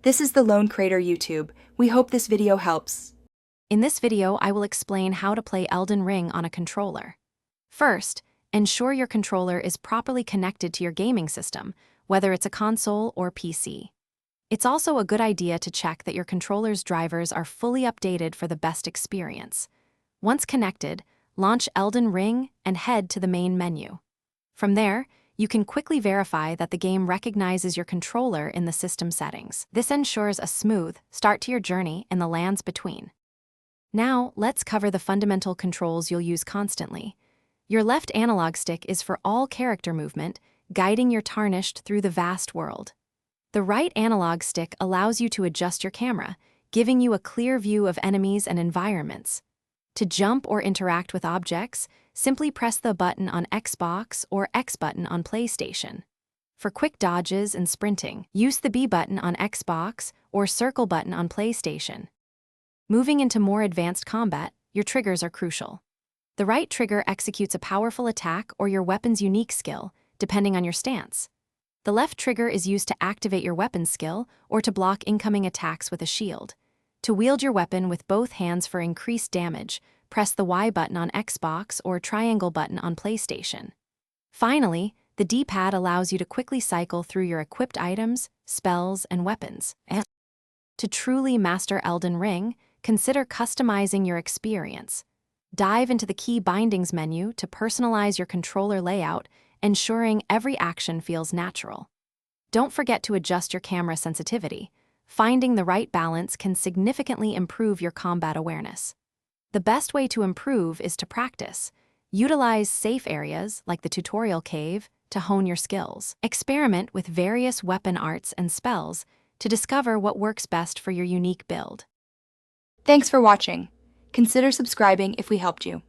This is the Lone Crater YouTube. We hope this video helps. In this video, I will explain how to play Elden Ring on a controller. First, ensure your controller is properly connected to your gaming system, whether it's a console or PC. It's also a good idea to check that your controller's drivers are fully updated for the best experience. Once connected, launch Elden Ring and head to the main menu. From there, you can quickly verify that the game recognizes your controller in the system settings. This ensures a smooth start to your journey in the lands between. Now, let's cover the fundamental controls you'll use constantly. Your left analog stick is for all character movement, guiding your Tarnished through the vast world. The right analog stick allows you to adjust your camera, giving you a clear view of enemies and environments. To jump or interact with objects, simply press the button on Xbox or X button on PlayStation. For quick dodges and sprinting, use the B button on Xbox or circle button on PlayStation. Moving into more advanced combat, your triggers are crucial. The right trigger executes a powerful attack or your weapon's unique skill, depending on your stance. The left trigger is used to activate your weapon skill or to block incoming attacks with a shield. To wield your weapon with both hands for increased damage, press the Y button on Xbox or triangle button on PlayStation. Finally, the D-pad allows you to quickly cycle through your equipped items, spells, and weapons. To truly master Elden Ring, consider customizing your experience. Dive into the key bindings menu to personalize your controller layout, ensuring every action feels natural. Don't forget to adjust your camera sensitivity. Finding the right balance can significantly improve your combat awareness. The best way to improve is to practice. Utilize safe areas like the tutorial cave to hone your skills. Experiment with various weapon arts and spells to discover what works best for your unique build. Thanks for watching. Consider subscribing if we helped you.